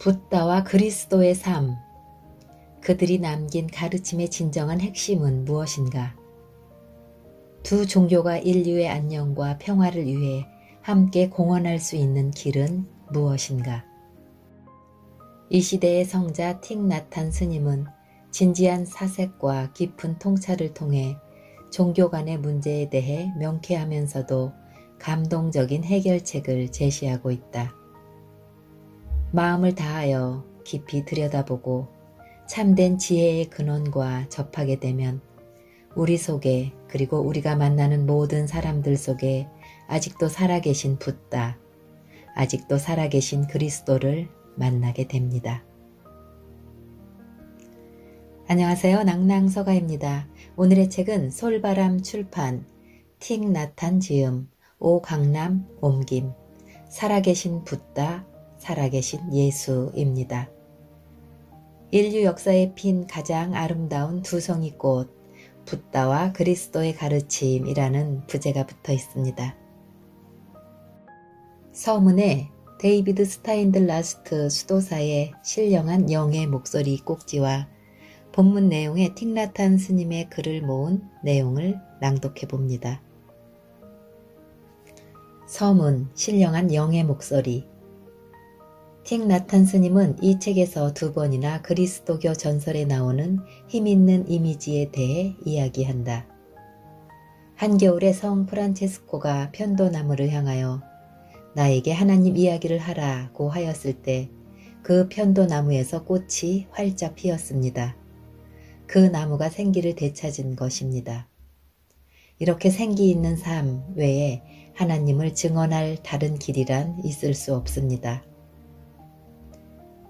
붓다와 그리스도의 삶, 그들이 남긴 가르침의 진정한 핵심은 무엇인가? 두 종교가 인류의 안녕과 평화를 위해 함께 공헌할 수 있는 길은 무엇인가? 이 시대의 성자 틱 나탄 스님은 진지한 사색과 깊은 통찰을 통해 종교 간의 문제에 대해 명쾌하면서도 감동적인 해결책을 제시하고 있다. 마음을 다하여 깊이 들여다보고 참된 지혜의 근원과 접하게 되면 우리 속에, 그리고 우리가 만나는 모든 사람들 속에 아직도 살아계신 붓다, 아직도 살아계신 그리스도를 만나게 됩니다. 안녕하세요. 낭낭서가입니다. 오늘의 책은 솔바람 출판, 틱 나탄 지음, 오강남 옮김, 살아계신 붓다, 살아계신 예수입니다. 인류 역사에 핀 가장 아름다운 두 송이 꽃, 붓다와 그리스도의 가르침이라는 부제가 붙어 있습니다. 서문에 데이비드 스타인들라스트 수도사의 신령한 영의 목소리 꼭지와 본문 내용의 틱 나탄 스님의 글을 모은 내용을 낭독해 봅니다. 서문, 신령한 영의 목소리. 틱 나탄 스님은 이 책에서 두 번이나 그리스도교 전설에 나오는 힘있는 이미지에 대해 이야기한다. 한겨울에 성 프란체스코가 편도나무를 향하여 나에게 하나님 이야기를 하라고 하였을 때 그 편도나무에서 꽃이 활짝 피었습니다. 그 나무가 생기를 되찾은 것입니다. 이렇게 생기 있는 삶 외에 하나님을 증언할 다른 길이란 있을 수 없습니다.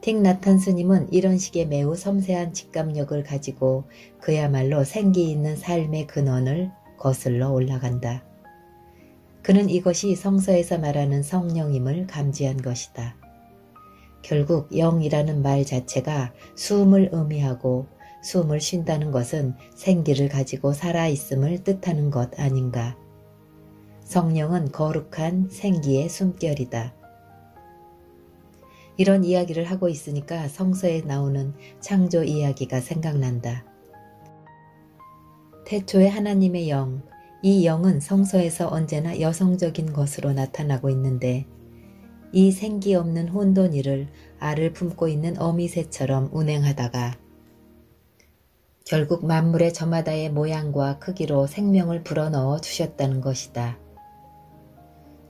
틱 나탄 스님은 이런 식의 매우 섬세한 직감력을 가지고 그야말로 생기 있는 삶의 근원을 거슬러 올라간다. 그는 이것이 성서에서 말하는 성령임을 감지한 것이다. 결국 영이라는 말 자체가 숨을 의미하고 숨을 쉰다는 것은 생기를 가지고 살아있음을 뜻하는 것 아닌가. 성령은 거룩한 생기의 숨결이다. 이런 이야기를 하고 있으니까 성서에 나오는 창조 이야기가 생각난다. 태초에 하나님의 영, 이 영은 성서에서 언제나 여성적인 것으로 나타나고 있는데 이 생기 없는 혼돈이를 알을 품고 있는 어미새처럼 운행하다가 결국 만물의 저마다의 모양과 크기로 생명을 불어넣어 주셨다는 것이다.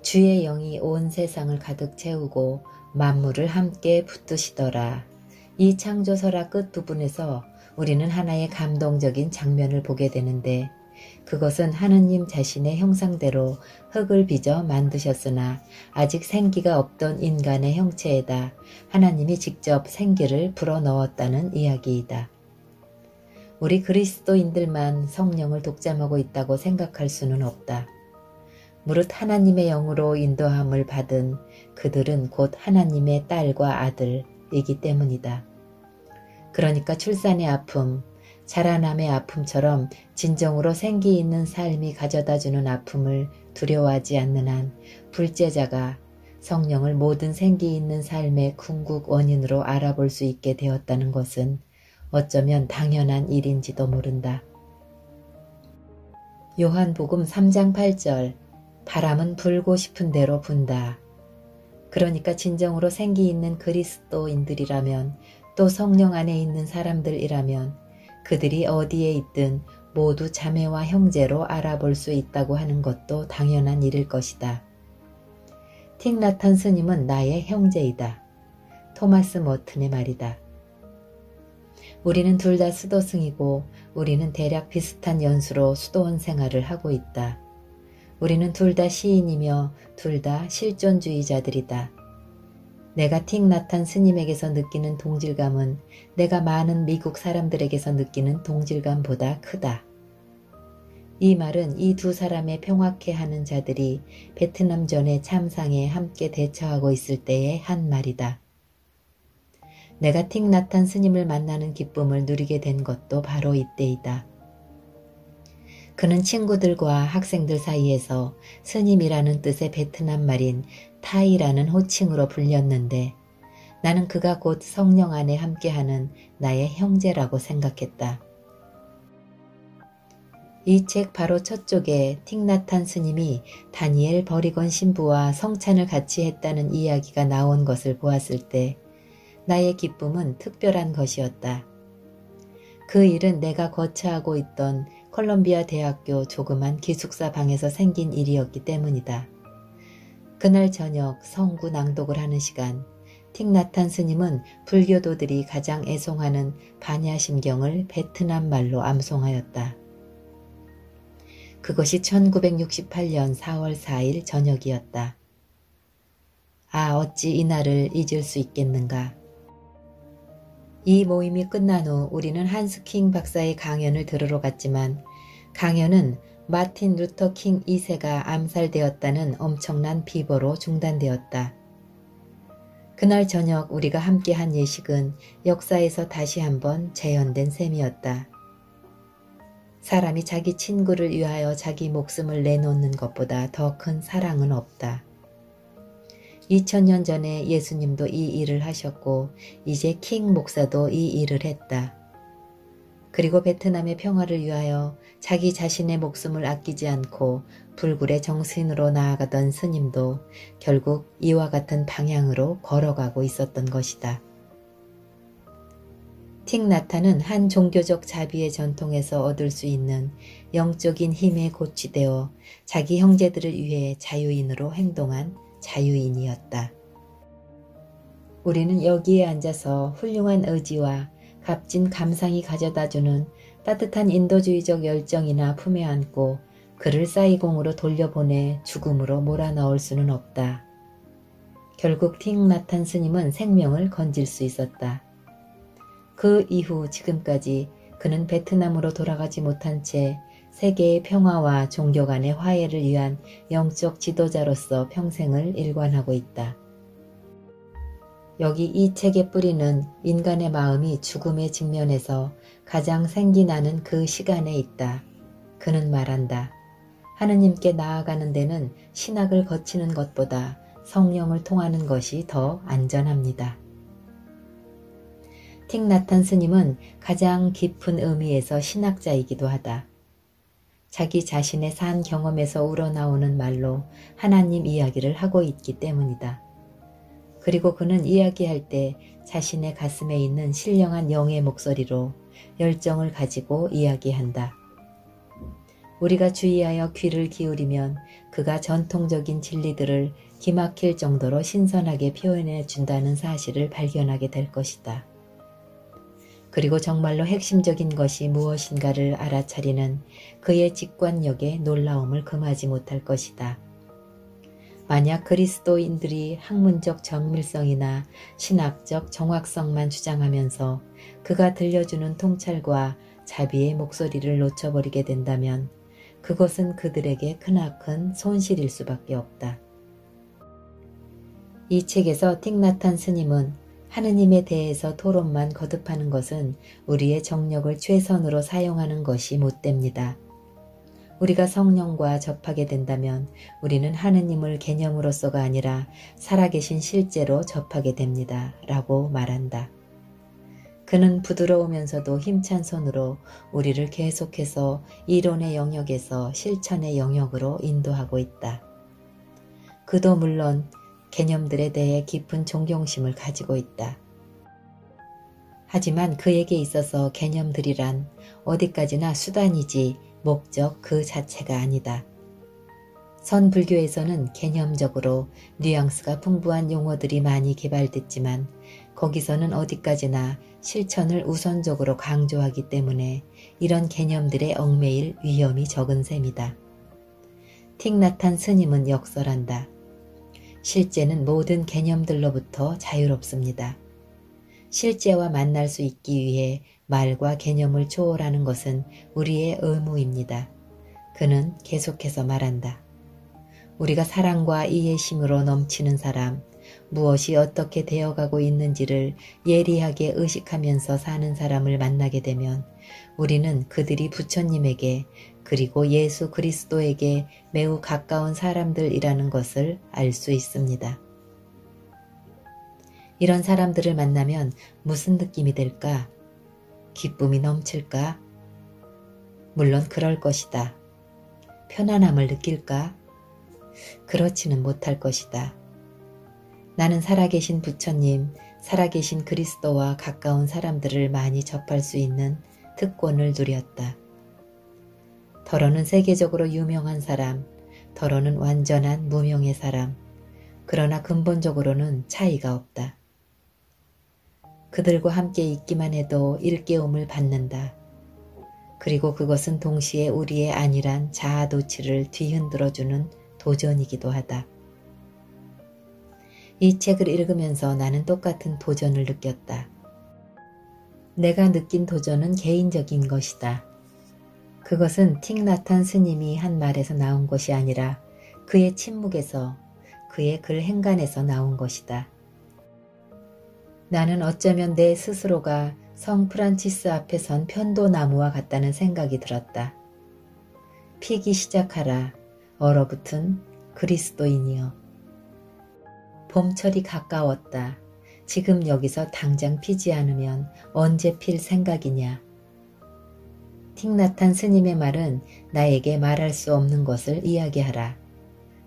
주의 영이 온 세상을 가득 채우고 만물을 함께 붙드시더라. 이 창조설화 끝 부분에서 우리는 하나의 감동적인 장면을 보게 되는데 그것은 하느님 자신의 형상대로 흙을 빚어 만드셨으나 아직 생기가 없던 인간의 형체에다 하나님이 직접 생기를 불어넣었다는 이야기이다. 우리 그리스도인들만 성령을 독점하고 있다고 생각할 수는 없다. 무릇 하나님의 영으로 인도함을 받은 그들은 곧 하나님의 딸과 아들이기 때문이다. 그러니까 출산의 아픔, 자라남의 아픔처럼 진정으로 생기 있는 삶이 가져다주는 아픔을 두려워하지 않는 한 불제자가 성령을 모든 생기 있는 삶의 궁극 원인으로 알아볼 수 있게 되었다는 것은 어쩌면 당연한 일인지도 모른다. 요한복음 3장 8절 바람은 불고 싶은 대로 분다. 그러니까 진정으로 생기 있는 그리스도인들이라면 또 성령 안에 있는 사람들이라면 그들이 어디에 있든 모두 자매와 형제로 알아볼 수 있다고 하는 것도 당연한 일일 것이다. 틱 나탄 스님은 나의 형제이다. 토마스 머튼의 말이다. 우리는 둘 다 수도승이고 우리는 대략 비슷한 연수로 수도원 생활을 하고 있다. 우리는 둘 다 시인이며 둘 다 실존주의자들이다. 내가 틱 나탄 스님에게서 느끼는 동질감은 내가 많은 미국 사람들에게서 느끼는 동질감보다 크다. 이 말은 이 두 사람의 평화케하는 자들이 베트남전의 참상에 함께 대처하고 있을 때의 한 말이다. 내가 틱 나탄 스님을 만나는 기쁨을 누리게 된 것도 바로 이때이다. 그는 친구들과 학생들 사이에서 스님이라는 뜻의 베트남 말인 타이라는 호칭으로 불렸는데 나는 그가 곧 성령 안에 함께하는 나의 형제라고 생각했다. 이 책 바로 첫 쪽에 틱나탄 스님이 다니엘 버리건 신부와 성찬을 같이 했다는 이야기가 나온 것을 보았을 때 나의 기쁨은 특별한 것이었다. 그 일은 내가 거처하고 있던 컬럼비아 대학교 조그만 기숙사 방에서 생긴 일이었기 때문이다. 그날 저녁 성구 낭독을 하는 시간, 틱나탄 스님은 불교도들이 가장 애송하는 반야심경을 베트남 말로 암송하였다. 그것이 1968년 4월 4일 저녁이었다. 아, 어찌 이날을 잊을 수 있겠는가. 이 모임이 끝난 후 우리는 한스 킹 박사의 강연을 들으러 갔지만 강연은 마틴 루터 킹 2세가 암살되었다는 엄청난 비보로 중단되었다. 그날 저녁 우리가 함께한 예식은 역사에서 다시 한번 재현된 셈이었다. 사람이 자기 친구를 위하여 자기 목숨을 내놓는 것보다 더 큰 사랑은 없다. 2000년 전에 예수님도 이 일을 하셨고 이제 킹 목사도 이 일을 했다. 그리고 베트남의 평화를 위하여 자기 자신의 목숨을 아끼지 않고 불굴의 정신으로 나아가던 스님도 결국 이와 같은 방향으로 걸어가고 있었던 것이다. 틱나탄은 한 종교적 자비의 전통에서 얻을 수 있는 영적인 힘에 고취되어 자기 형제들을 위해 자유인으로 행동한 자유인이었다. 우리는 여기에 앉아서 훌륭한 의지와 값진 감상이 가져다주는 따뜻한 인도주의적 열정이나 품에 안고 그를 싸이공으로 돌려보내 죽음으로 몰아넣을 수는 없다. 결국 틱나탄 스님은 생명을 건질 수 있었다. 그 이후 지금까지 그는 베트남으로 돌아가지 못한 채 세계의 평화와 종교 간의 화해를 위한 영적 지도자로서 평생을 일관하고 있다. 여기 이 책의 뿌리는 인간의 마음이 죽음에 직면해서 가장 생기나는 그 시간에 있다. 그는 말한다. 하느님께 나아가는 데는 신학을 거치는 것보다 성령을 통하는 것이 더 안전합니다. 틱나탄 스님은 가장 깊은 의미에서 신학자이기도 하다. 자기 자신의 산 경험에서 우러나오는 말로 하나님 이야기를 하고 있기 때문이다. 그리고 그는 이야기할 때 자신의 가슴에 있는 신령한 영의 목소리로 열정을 가지고 이야기한다. 우리가 주의하여 귀를 기울이면 그가 전통적인 진리들을 기막힐 정도로 신선하게 표현해 준다는 사실을 발견하게 될 것이다. 그리고 정말로 핵심적인 것이 무엇인가를 알아차리는 그의 직관력에 놀라움을 금하지 못할 것이다. 만약 그리스도인들이 학문적 정밀성이나 신학적 정확성만 주장하면서 그가 들려주는 통찰과 자비의 목소리를 놓쳐버리게 된다면 그것은 그들에게 크나큰 손실일 수밖에 없다. 이 책에서 틱나탄 스님은 하느님에 대해서 토론만 거듭하는 것은 우리의 정력을 최선으로 사용하는 것이 못됩니다. 우리가 성령과 접하게 된다면 우리는 하느님을 개념으로서가 아니라 살아계신 실제로 접하게 됩니다. 라고 말한다. 그는 부드러우면서도 힘찬 손으로 우리를 계속해서 이론의 영역에서 실천의 영역으로 인도하고 있다. 그도 물론 개념들에 대해 깊은 존경심을 가지고 있다. 하지만 그에게 있어서 개념들이란 어디까지나 수단이지 목적 그 자체가 아니다. 선불교에서는 개념적으로 뉘앙스가 풍부한 용어들이 많이 개발됐지만 거기서는 어디까지나 실천을 우선적으로 강조하기 때문에 이런 개념들의 얽매일 위험이 적은 셈이다. 틱나탄 스님은 역설한다. 실제는 모든 개념들로부터 자유롭습니다. 실제와 만날 수 있기 위해 말과 개념을 초월하는 것은 우리의 의무입니다. 그는 계속해서 말한다. 우리가 사랑과 이해심으로 넘치는 사람, 무엇이 어떻게 되어가고 있는지를 예리하게 의식하면서 사는 사람을 만나게 되면 우리는 그들이 부처님에게 그리고 예수 그리스도에게 매우 가까운 사람들이라는 것을 알 수 있습니다. 이런 사람들을 만나면 무슨 느낌이 들까? 기쁨이 넘칠까? 물론 그럴 것이다. 편안함을 느낄까? 그렇지는 못할 것이다. 나는 살아계신 부처님, 살아계신 그리스도와 가까운 사람들을 많이 접할 수 있는 특권을 누렸다. 더러는 세계적으로 유명한 사람, 더러는 완전한 무명의 사람, 그러나 근본적으로는 차이가 없다. 그들과 함께 있기만 해도 일깨움을 받는다. 그리고 그것은 동시에 우리의 안일한 자아도취를 뒤흔들어주는 도전이기도 하다. 이 책을 읽으면서 나는 똑같은 도전을 느꼈다. 내가 느낀 도전은 개인적인 것이다. 그것은 틱나탄 스님이 한 말에서 나온 것이 아니라 그의 침묵에서, 그의 글 행간에서 나온 것이다. 나는 어쩌면 내 스스로가 성 프란치스 앞에 선 편도나무와 같다는 생각이 들었다. 피기 시작하라, 얼어붙은 그리스도인이여. 봄철이 가까웠다. 지금 여기서 당장 피지 않으면 언제 필 생각이냐. 틱나탄 스님의 말은 나에게 말할 수 없는 것을 이야기하라.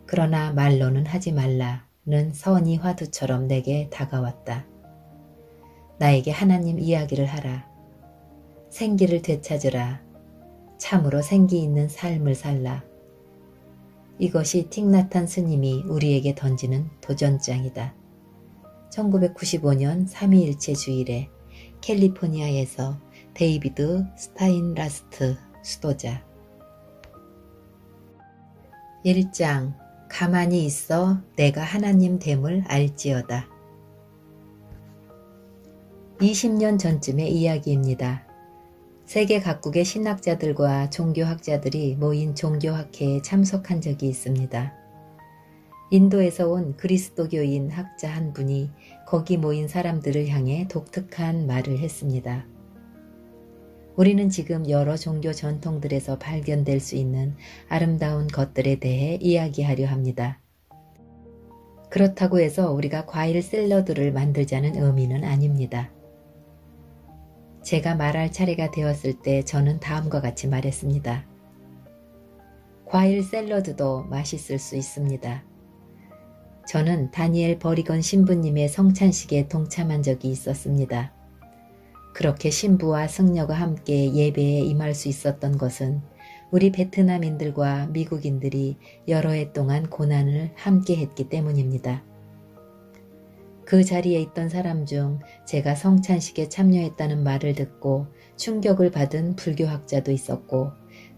그러나 말로는 하지 말라는 선의 화두처럼 내게 다가왔다. 나에게 하나님 이야기를 하라. 생기를 되찾으라. 참으로 생기 있는 삶을 살라. 이것이 틱나탄 스님이 우리에게 던지는 도전장이다. 1995년 3.2일체 주일에 캘리포니아에서 데이비드 스타인라스트 수도자. 1장 가만히 있어 내가 하나님 됨을 알지어다. 20년 전쯤의 이야기입니다. 세계 각국의 신학자들과 종교학자들이 모인 종교학회에 참석한 적이 있습니다. 인도에서 온 그리스도교인 학자 한 분이 거기 모인 사람들을 향해 독특한 말을 했습니다. 우리는 지금 여러 종교 전통들에서 발견될 수 있는 아름다운 것들에 대해 이야기하려 합니다. 그렇다고 해서 우리가 과일 샐러드를 만들자는 의미는 아닙니다. 제가 말할 차례가 되었을 때 저는 다음과 같이 말했습니다. 과일 샐러드도 맛있을 수 있습니다. 저는 다니엘 버리건 신부님의 성찬식에 동참한 적이 있었습니다. 그렇게 신부와 승려가 함께 예배에 임할 수 있었던 것은 우리 베트남인들과 미국인들이 여러 해 동안 고난을 함께 했기 때문입니다. 그 자리에 있던 사람 중 제가 성찬식에 참여했다는 말을 듣고 충격을 받은 불교학자도 있었고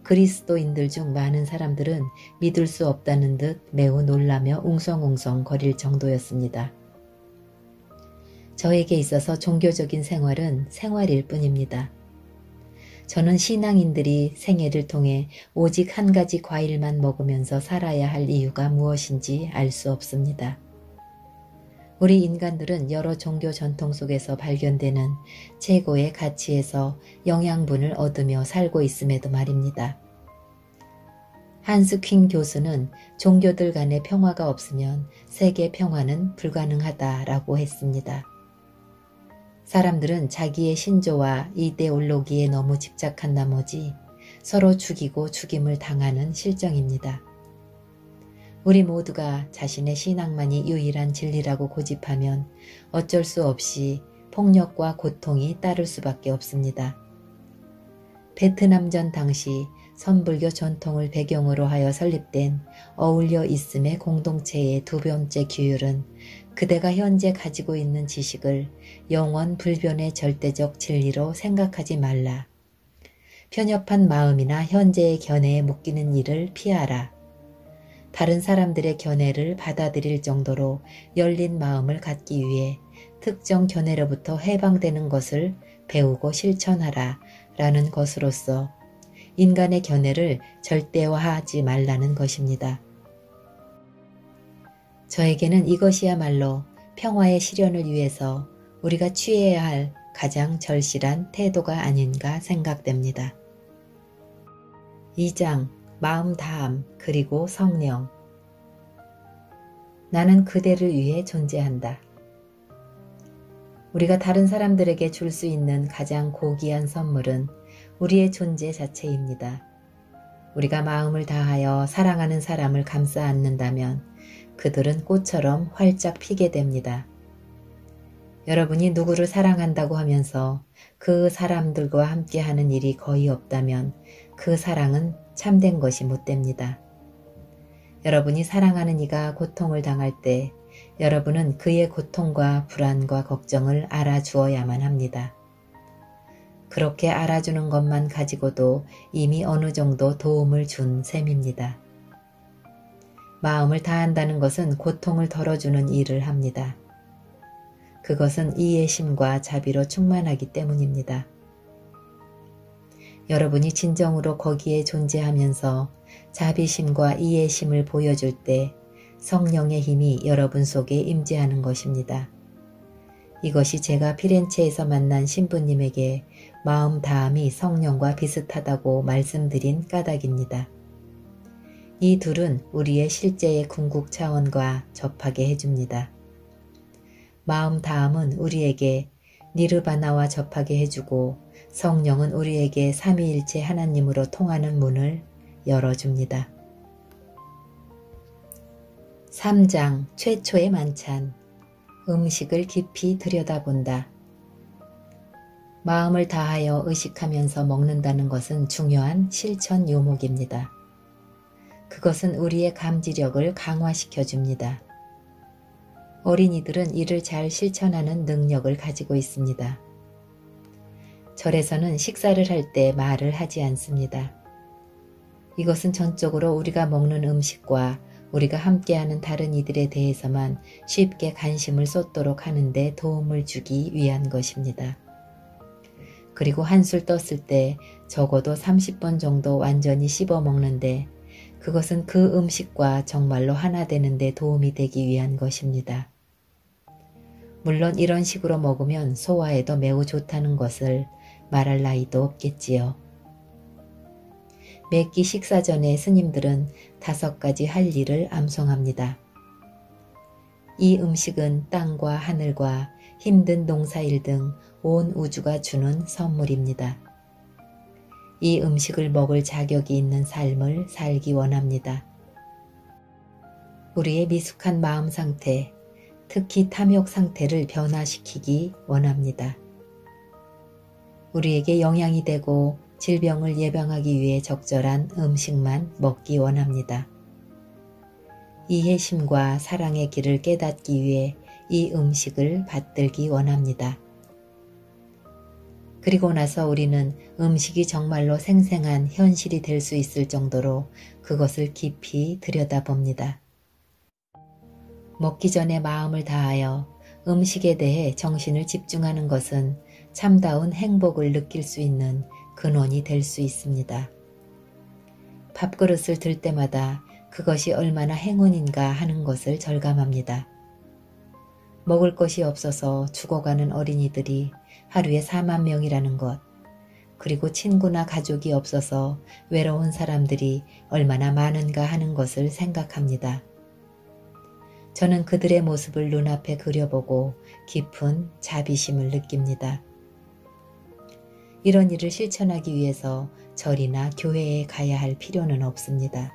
그리스도인들 중 많은 사람들은 믿을 수 없다는 듯 매우 놀라며 웅성웅성 거릴 정도였습니다. 저에게 있어서 종교적인 생활은 생활일 뿐입니다. 저는 신앙인들이 생애를 통해 오직 한 가지 과일만 먹으면서 살아야 할 이유가 무엇인지 알 수 없습니다. 우리 인간들은 여러 종교 전통 속에서 발견되는 최고의 가치에서 영양분을 얻으며 살고 있음에도 말입니다. 한스 퀸 교수는 종교들 간의 평화가 없으면 세계 평화는 불가능하다라고 했습니다. 사람들은 자기의 신조와 이데올로기에 너무 집착한 나머지 서로 죽이고 죽임을 당하는 실정입니다. 우리 모두가 자신의 신앙만이 유일한 진리라고 고집하면 어쩔 수 없이 폭력과 고통이 따를 수밖에 없습니다. 베트남전 당시 선불교 전통을 배경으로 하여 설립된 어울려 있음의 공동체의 두 번째 규율은 그대가 현재 가지고 있는 지식을 영원 불변의 절대적 진리로 생각하지 말라. 편협한 마음이나 현재의 견해에 묶이는 일을 피하라. 다른 사람들의 견해를 받아들일 정도로 열린 마음을 갖기 위해 특정 견해로부터 해방되는 것을 배우고 실천하라 라는 것으로서 인간의 견해를 절대화하지 말라는 것입니다. 저에게는 이것이야말로 평화의 실현을 위해서 우리가 취해야 할 가장 절실한 태도가 아닌가 생각됩니다. 2장 마음 다함 그리고 성령. 나는 그대를 위해 존재한다. 우리가 다른 사람들에게 줄 수 있는 가장 고귀한 선물은 우리의 존재 자체입니다. 우리가 마음을 다하여 사랑하는 사람을 감싸 안는다면 그들은 꽃처럼 활짝 피게 됩니다. 여러분이 누구를 사랑한다고 하면서 그 사람들과 함께하는 일이 거의 없다면 그 사랑은 참된 것이 못 됩니다. 여러분이 사랑하는 이가 고통을 당할 때 여러분은 그의 고통과 불안과 걱정을 알아주어야만 합니다. 그렇게 알아주는 것만 가지고도 이미 어느 정도 도움을 준 셈입니다. 마음을 다한다는 것은 고통을 덜어주는 일을 합니다. 그것은 이해심과 자비로 충만하기 때문입니다. 여러분이 진정으로 거기에 존재하면서 자비심과 이해심을 보여줄 때 성령의 힘이 여러분 속에 임재하는 것입니다. 이것이 제가 피렌체에서 만난 신부님에게 마음 다함이 성령과 비슷하다고 말씀드린 까닭입니다. 이 둘은 우리의 실제의 궁극 차원과 접하게 해줍니다. 마음 다함은 우리에게 니르바나와 접하게 해주고 성령은 우리에게 삼위일체 하나님으로 통하는 문을 열어줍니다. 3장 최초의 만찬. 음식을 깊이 들여다본다. 마음을 다하여 의식하면서 먹는다는 것은 중요한 실천 요목입니다. 그것은 우리의 감지력을 강화시켜 줍니다. 어린이들은 이를 잘 실천하는 능력을 가지고 있습니다. 절에서는 식사를 할 때 말을 하지 않습니다. 이것은 전적으로 우리가 먹는 음식과 우리가 함께하는 다른 이들에 대해서만 쉽게 관심을 쏟도록 하는데 도움을 주기 위한 것입니다. 그리고 한술 떴을 때 적어도 30번 정도 완전히 씹어 먹는데 그것은 그 음식과 정말로 하나 되는 데 도움이 되기 위한 것입니다. 물론 이런 식으로 먹으면 소화에도 매우 좋다는 것을 말할 나위도 없겠지요. 매끼 식사 전에 스님들은 5가지 할 일을 암송합니다. 이 음식은 땅과 하늘과 힘든 농사일 등 온 우주가 주는 선물입니다. 이 음식을 먹을 자격이 있는 삶을 살기 원합니다. 우리의 미숙한 마음 상태, 특히 탐욕 상태를 변화시키기 원합니다. 우리에게 영양이 되고 질병을 예방하기 위해 적절한 음식만 먹기 원합니다. 이해심과 사랑의 길을 깨닫기 위해 이 음식을 받들기 원합니다. 그리고 나서 우리는 음식이 정말로 생생한 현실이 될 수 있을 정도로 그것을 깊이 들여다봅니다. 먹기 전에 마음을 다하여 음식에 대해 정신을 집중하는 것은 참다운 행복을 느낄 수 있는 근원이 될 수 있습니다. 밥그릇을 들 때마다 그것이 얼마나 행운인가 하는 것을 절감합니다. 먹을 것이 없어서 죽어가는 어린이들이 하루에 4만 명이라는 것, 그리고 친구나 가족이 없어서 외로운 사람들이 얼마나 많은가 하는 것을 생각합니다. 저는 그들의 모습을 눈앞에 그려보고 깊은 자비심을 느낍니다. 이런 일을 실천하기 위해서 절이나 교회에 가야 할 필요는 없습니다.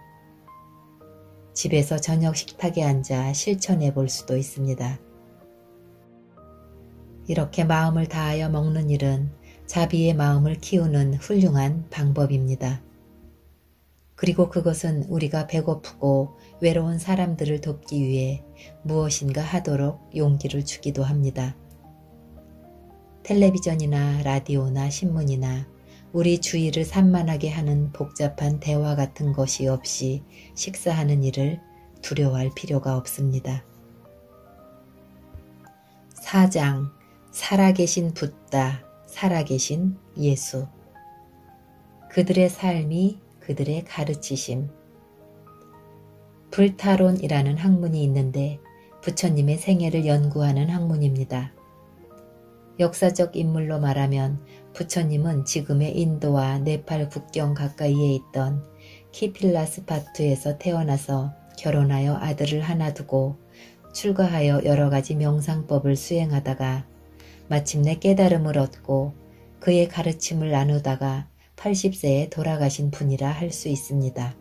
집에서 저녁 식탁에 앉아 실천해 볼 수도 있습니다. 이렇게 마음을 다하여 먹는 일은 자비의 마음을 키우는 훌륭한 방법입니다. 그리고 그것은 우리가 배고프고 외로운 사람들을 돕기 위해 무엇인가 하도록 용기를 주기도 합니다. 텔레비전이나 라디오나 신문이나 우리 주위를 산만하게 하는 복잡한 대화 같은 것이 없이 식사하는 일을 두려워할 필요가 없습니다. 4장 살아계신 붓다, 살아계신 예수. 그들의 삶이 그들의 가르치심. 불타론이라는 학문이 있는데 부처님의 생애를 연구하는 학문입니다. 역사적 인물로 말하면 부처님은 지금의 인도와 네팔 국경 가까이에 있던 키필라스파투에서 태어나서 결혼하여 아들을 하나 두고 출가하여 여러 가지 명상법을 수행하다가 마침내 깨달음을 얻고 그의 가르침을 나누다가 80세에 돌아가신 분이라 할 수 있습니다.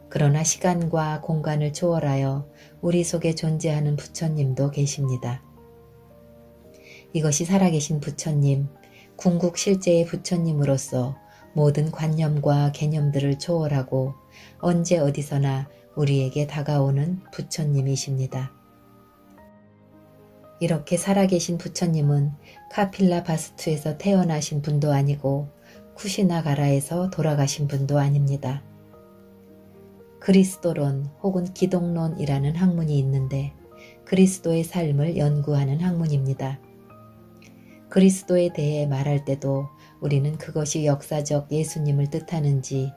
그러나 시간과 공간을 초월하여 우리 속에 존재하는 부처님도 계십니다. 이것이 살아계신 부처님, 궁극 실제의 부처님으로서 모든 관념과 개념들을 초월하고 언제 어디서나 우리에게 다가오는 부처님이십니다. 이렇게 살아계신 부처님은 카필라 바스투에서 태어나신 분도 아니고 쿠시나가라에서 돌아가신 분도 아닙니다. 그리스도론 혹은 기독론이라는 학문이 있는데 그리스도의 삶을 연구하는 학문입니다. 그리스도에 대해 말할 때도 우리는 그것이 역사적 예수님을 뜻하는지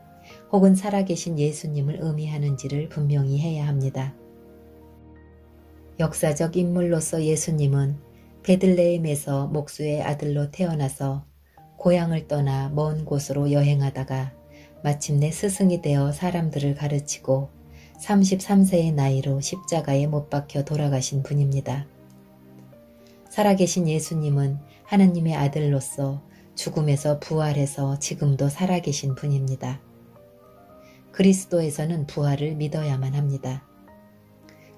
혹은 살아계신 예수님을 의미하는지를 분명히 해야 합니다. 역사적 인물로서 예수님은 베들레헴에서 목수의 아들로 태어나서 고향을 떠나 먼 곳으로 여행하다가 마침내 스승이 되어 사람들을 가르치고 33세의 나이로 십자가에 못 박혀 돌아가신 분입니다. 살아계신 예수님은 하느님의 아들로서 죽음에서 부활해서 지금도 살아계신 분입니다. 그리스도에서는 부활을 믿어야만 합니다.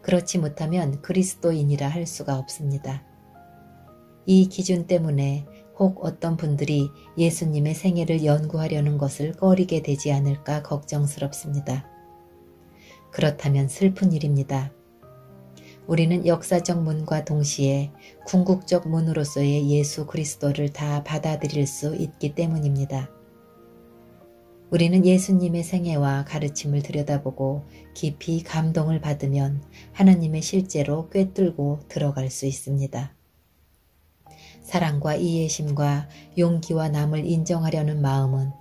그렇지 못하면 그리스도인이라 할 수가 없습니다. 이 기준 때문에 혹 어떤 분들이 예수님의 생애를 연구하려는 것을 꺼리게 되지 않을까 걱정스럽습니다. 그렇다면 슬픈 일입니다. 우리는 역사적 문과 동시에 궁극적 문으로서의 예수 그리스도를 다 받아들일 수 있기 때문입니다. 우리는 예수님의 생애와 가르침을 들여다보고 깊이 감동을 받으면 하나님의 실제로 꿰뚫고 들어갈 수 있습니다. 사랑과 이해심과 용기와 남을 인정하려는 마음은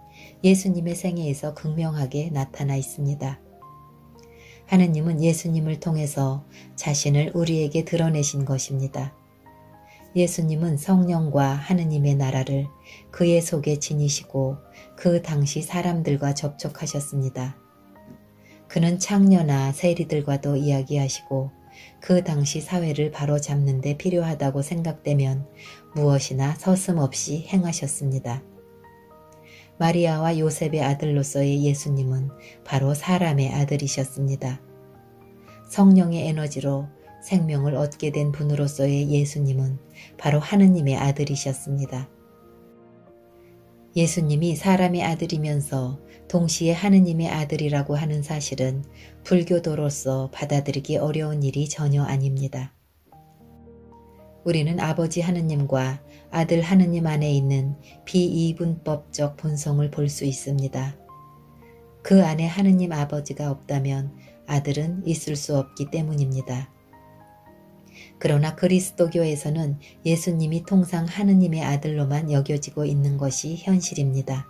예수님의 생애에서 극명하게 나타나 있습니다. 하느님은 예수님을 통해서 자신을 우리에게 드러내신 것입니다. 예수님은 성령과 하느님의 나라를 그의 속에 지니시고 그 당시 사람들과 접촉하셨습니다. 그는 창녀나 세리들과도 이야기하시고 그 당시 사회를 바로잡는 데 필요하다고 생각되면 무엇이나 서슴없이 행하셨습니다. 마리아와 요셉의 아들로서의 예수님은 바로 사람의 아들이셨습니다. 성령의 에너지로 생명을 얻게 된 분으로서의 예수님은 바로 하느님의 아들이셨습니다. 예수님이 사람의 아들이면서 동시에 하느님의 아들이라고 하는 사실은 불교도로서 받아들이기 어려운 일이 전혀 아닙니다. 우리는 아버지 하느님과 아들 하느님 안에 있는 비이분법적 본성을 볼 수 있습니다. 그 안에 하느님 아버지가 없다면 아들은 있을 수 없기 때문입니다. 그러나 그리스도교에서는 예수님이 통상 하느님의 아들로만 여겨지고 있는 것이 현실입니다.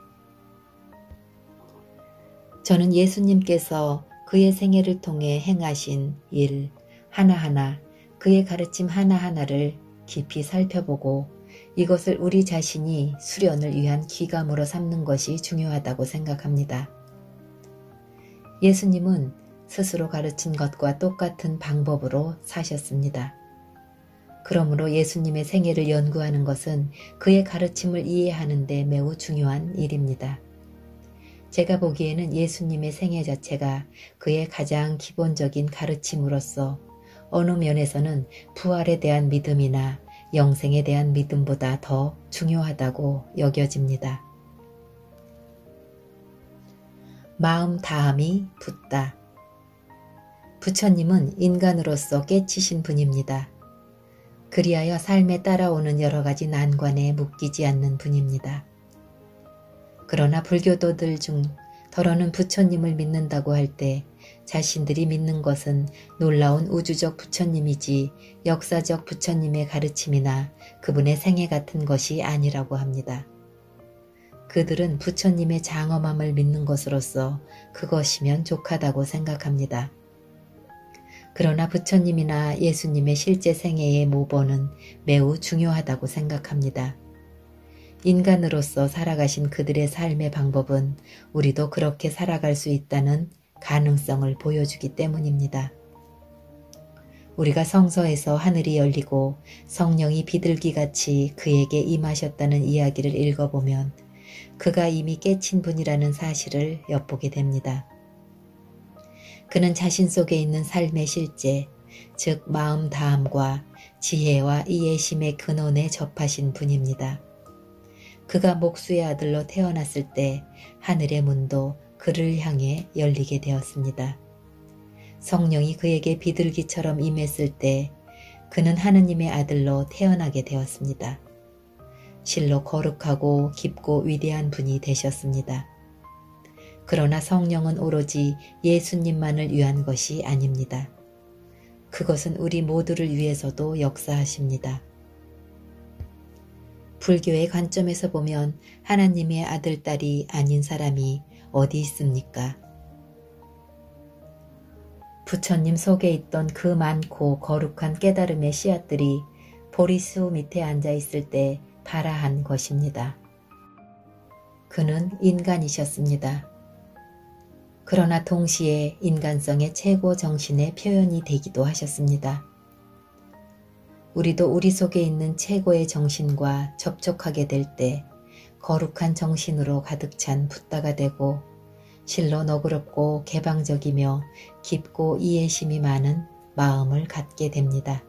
저는 예수님께서 그의 생애를 통해 행하신 일 하나하나, 그의 가르침 하나하나를 깊이 살펴보고 이것을 우리 자신이 수련을 위한 귀감으로 삼는 것이 중요하다고 생각합니다. 예수님은 스스로 가르친 것과 똑같은 방법으로 사셨습니다. 그러므로 예수님의 생애를 연구하는 것은 그의 가르침을 이해하는 데 매우 중요한 일입니다. 제가 보기에는 예수님의 생애 자체가 그의 가장 기본적인 가르침으로서 어느 면에서는 부활에 대한 믿음이나 영생에 대한 믿음보다 더 중요하다고 여겨집니다. 마음 다함이 붙다. 부처님은 인간으로서 깨치신 분입니다. 그리하여 삶에 따라오는 여러 가지 난관에 묶이지 않는 분입니다. 그러나 불교도들 중 더러는 부처님을 믿는다고 할 때 자신들이 믿는 것은 놀라운 우주적 부처님이지 역사적 부처님의 가르침이나 그분의 생애 같은 것이 아니라고 합니다. 그들은 부처님의 장엄함을 믿는 것으로서 그것이면 족하다고 생각합니다. 그러나 부처님이나 예수님의 실제 생애의 모본은 매우 중요하다고 생각합니다. 인간으로서 살아가신 그들의 삶의 방법은 우리도 그렇게 살아갈 수 있다는 가능성을 보여주기 때문입니다. 우리가 성서에서 하늘이 열리고 성령이 비둘기같이 그에게 임하셨다는 이야기를 읽어보면 그가 이미 깨친 분이라는 사실을 엿보게 됩니다. 그는 자신 속에 있는 삶의 실제, 즉 마음 다함과 지혜와 이해심의 근원에 접하신 분입니다. 그가 목수의 아들로 태어났을 때 하늘의 문도 그를 향해 열리게 되었습니다. 성령이 그에게 비둘기처럼 임했을 때 그는 하느님의 아들로 태어나게 되었습니다. 실로 거룩하고 깊고 위대한 분이 되셨습니다. 그러나 성령은 오로지 예수님만을 위한 것이 아닙니다. 그것은 우리 모두를 위해서도 역사하십니다. 불교의 관점에서 보면 하나님의 아들, 딸이 아닌 사람이 어디 있습니까? 부처님 속에 있던 그 많고 거룩한 깨달음의 씨앗들이 보리수 밑에 앉아 있을 때 발아한 것입니다. 그는 인간이셨습니다. 그러나 동시에 인간성의 최고 정신의 표현이 되기도 하셨습니다. 우리도 우리 속에 있는 최고의 정신과 접촉하게 될 때 거룩한 정신으로 가득 찬 붓다가 되고 실로 너그럽고 개방적이며 깊고 이해심이 많은 마음을 갖게 됩니다.